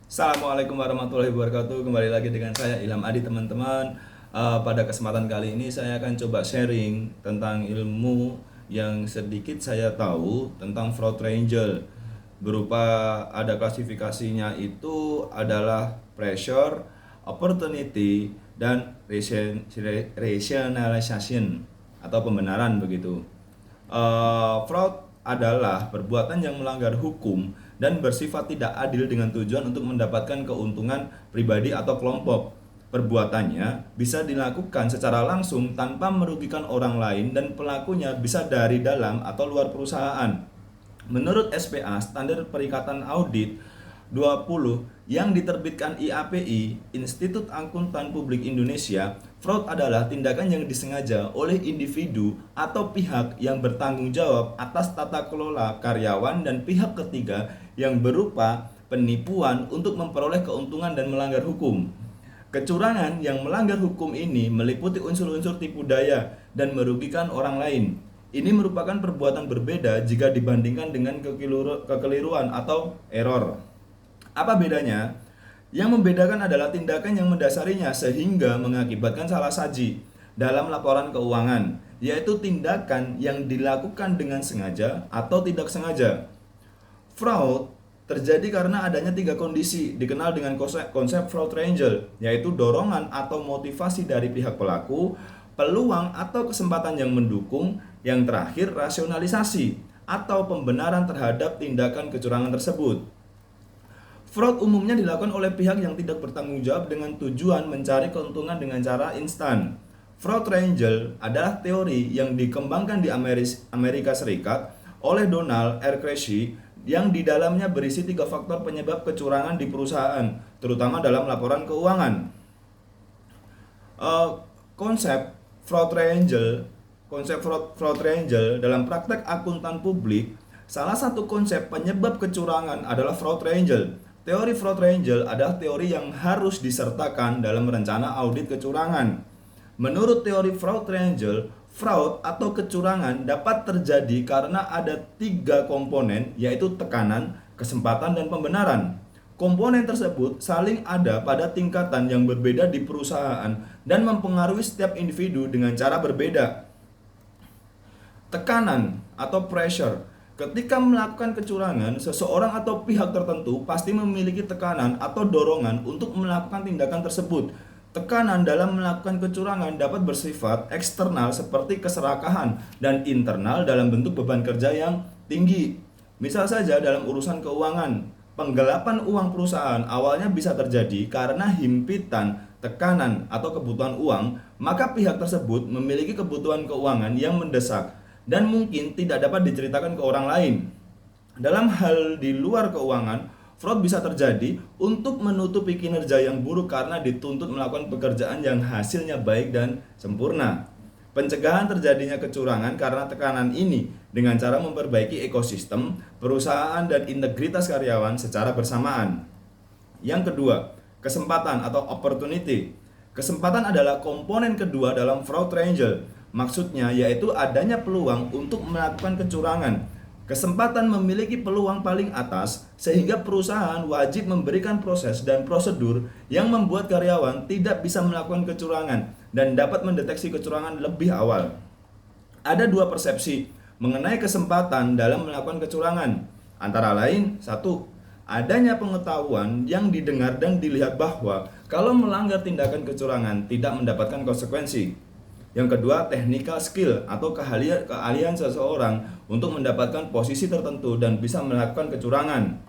Assalamualaikum warahmatullahi wabarakatuh. Kembali lagi dengan saya Ilham Adi, teman-teman. Pada kesempatan kali ini saya akan coba sharing tentang ilmu yang sedikit saya tahu tentang fraud triangle. Berupa ada klasifikasinya, itu adalah pressure, opportunity, dan rationalization atau pembenaran begitu. Fraud adalah perbuatan yang melanggar hukum dan bersifat tidak adil dengan tujuan untuk mendapatkan keuntungan pribadi atau kelompok. Perbuatannya bisa dilakukan secara langsung tanpa merugikan orang lain dan pelakunya bisa dari dalam atau luar perusahaan. Menurut SPA, Standar Perikatan Audit 20 yang diterbitkan IAPI, Institut Akuntan Publik Indonesia, fraud adalah tindakan yang disengaja oleh individu atau pihak yang bertanggung jawab atas tata kelola karyawan dan pihak ketiga yang berupa penipuan untuk memperoleh keuntungan dan melanggar hukum. Kecurangan yang melanggar hukum ini meliputi unsur-unsur tipu daya dan merugikan orang lain. Ini merupakan perbuatan berbeda jika dibandingkan dengan kekeliruan atau error. Apa bedanya? Yang membedakan adalah tindakan yang mendasarinya sehingga mengakibatkan salah saji dalam laporan keuangan, yaitu tindakan yang dilakukan dengan sengaja atau tidak sengaja. Fraud terjadi karena adanya tiga kondisi dikenal dengan konsep fraud triangle, yaitu dorongan atau motivasi dari pihak pelaku, peluang atau kesempatan yang mendukung, yang terakhir rasionalisasi atau pembenaran terhadap tindakan kecurangan tersebut. Fraud umumnya dilakukan oleh pihak yang tidak bertanggung jawab dengan tujuan mencari keuntungan dengan cara instan. Fraud triangle adalah teori yang dikembangkan di Amerika Serikat oleh Donald R. Creasy yang di dalamnya berisi tiga faktor penyebab kecurangan di perusahaan, terutama dalam laporan keuangan. Konsep fraud triangle dalam praktek akuntan publik, salah satu konsep penyebab kecurangan adalah fraud triangle. Teori fraud triangle adalah teori yang harus disertakan dalam rencana audit kecurangan. Menurut teori fraud triangle, fraud atau kecurangan dapat terjadi karena ada tiga komponen, yaitu tekanan, kesempatan, dan pembenaran. Komponen tersebut saling ada pada tingkatan yang berbeda di perusahaan dan mempengaruhi setiap individu dengan cara berbeda. Tekanan atau pressure. Ketika melakukan kecurangan, seseorang atau pihak tertentu pasti memiliki tekanan atau dorongan untuk melakukan tindakan tersebut. Tekanan dalam melakukan kecurangan dapat bersifat eksternal seperti keserakahan dan internal dalam bentuk beban kerja yang tinggi. Misal saja dalam urusan keuangan, penggelapan uang perusahaan awalnya bisa terjadi karena himpitan, tekanan, atau kebutuhan uang, maka pihak tersebut memiliki kebutuhan keuangan yang mendesak dan mungkin tidak dapat diceritakan ke orang lain. Dalam hal di luar keuangan, fraud bisa terjadi untuk menutupi kinerja yang buruk karena dituntut melakukan pekerjaan yang hasilnya baik dan sempurna. Pencegahan terjadinya kecurangan karena tekanan ini dengan cara memperbaiki ekosistem perusahaan dan integritas karyawan secara bersamaan. Yang kedua, kesempatan atau opportunity. Kesempatan adalah komponen kedua dalam fraud triangle. Maksudnya yaitu adanya peluang untuk melakukan kecurangan. Kesempatan memiliki peluang paling atas sehingga perusahaan wajib memberikan proses dan prosedur yang membuat karyawan tidak bisa melakukan kecurangan dan dapat mendeteksi kecurangan lebih awal. Ada dua persepsi mengenai kesempatan dalam melakukan kecurangan. Antara lain, satu, adanya pengetahuan yang didengar dan dilihat bahwa kalau melanggar tindakan kecurangan tidak mendapatkan konsekuensi. Yang kedua, technical skill atau keahlian seseorang untuk mendapatkan posisi tertentu dan bisa melakukan kecurangan.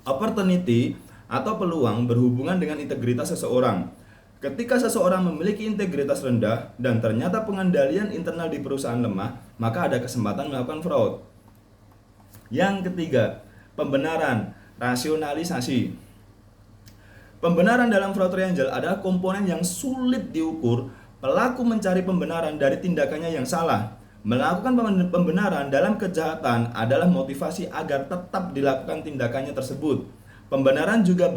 Opportunity atau peluang berhubungan dengan integritas seseorang. Ketika seseorang memiliki integritas rendah dan ternyata pengendalian internal di perusahaan lemah, maka ada kesempatan melakukan fraud. Yang ketiga, pembenaran, rasionalisasi. Pembenaran dalam fraud triangle adalah komponen yang sulit diukur. Pelaku mencari pembenaran dari tindakannya yang salah. Melakukan pembenaran dalam kejahatan adalah motivasi agar tetap dilakukan tindakannya tersebut. Pembenaran juga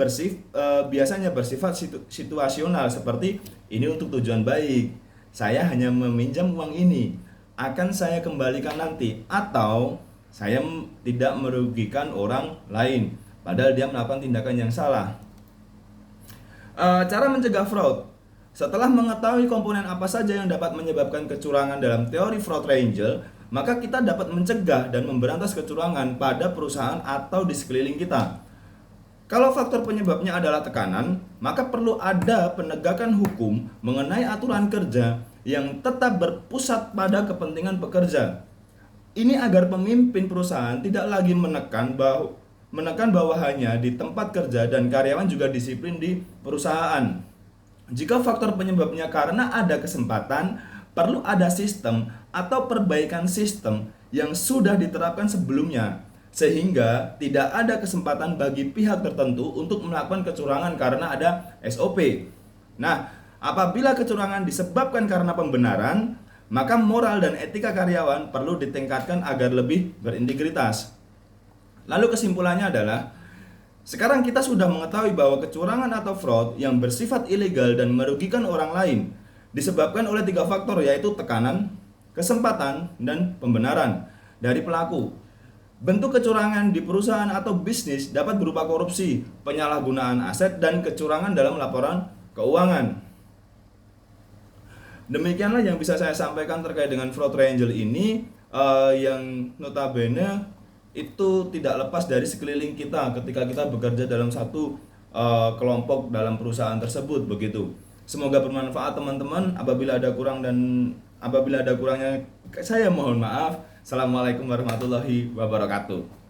biasanya bersifat situasional seperti ini untuk tujuan baik. Saya hanya meminjam uang ini, akan saya kembalikan nanti, atau saya tidak merugikan orang lain, padahal dia melakukan tindakan yang salah. Cara mencegah fraud. Setelah mengetahui komponen apa saja yang dapat menyebabkan kecurangan dalam teori fraud triangle, maka kita dapat mencegah dan memberantas kecurangan pada perusahaan atau di sekeliling kita. Kalau faktor penyebabnya adalah tekanan, maka perlu ada penegakan hukum mengenai aturan kerja yang tetap berpusat pada kepentingan pekerja. Ini agar pemimpin perusahaan tidak lagi menekan bawahannya di tempat kerja dan karyawan juga disiplin di perusahaan. Jika faktor penyebabnya karena ada kesempatan, perlu ada sistem atau perbaikan sistem yang sudah diterapkan sebelumnya, sehingga tidak ada kesempatan bagi pihak tertentu untuk melakukan kecurangan karena ada SOP. Nah, apabila kecurangan disebabkan karena pembenaran, maka moral dan etika karyawan perlu ditingkatkan agar lebih berintegritas. Lalu kesimpulannya adalah, sekarang kita sudah mengetahui bahwa kecurangan atau fraud yang bersifat ilegal dan merugikan orang lain disebabkan oleh 3 faktor, yaitu tekanan, kesempatan, dan pembenaran dari pelaku. Bentuk kecurangan di perusahaan atau bisnis dapat berupa korupsi, penyalahgunaan aset, dan kecurangan dalam laporan keuangan. Demikianlah yang bisa saya sampaikan terkait dengan fraud triangle ini, yang notabene itu tidak lepas dari sekeliling kita ketika kita bekerja dalam satu kelompok dalam perusahaan tersebut, begitu. Semoga bermanfaat teman-teman. Apabila ada kurangnya saya mohon maaf. Assalamualaikum warahmatullahi wabarakatuh.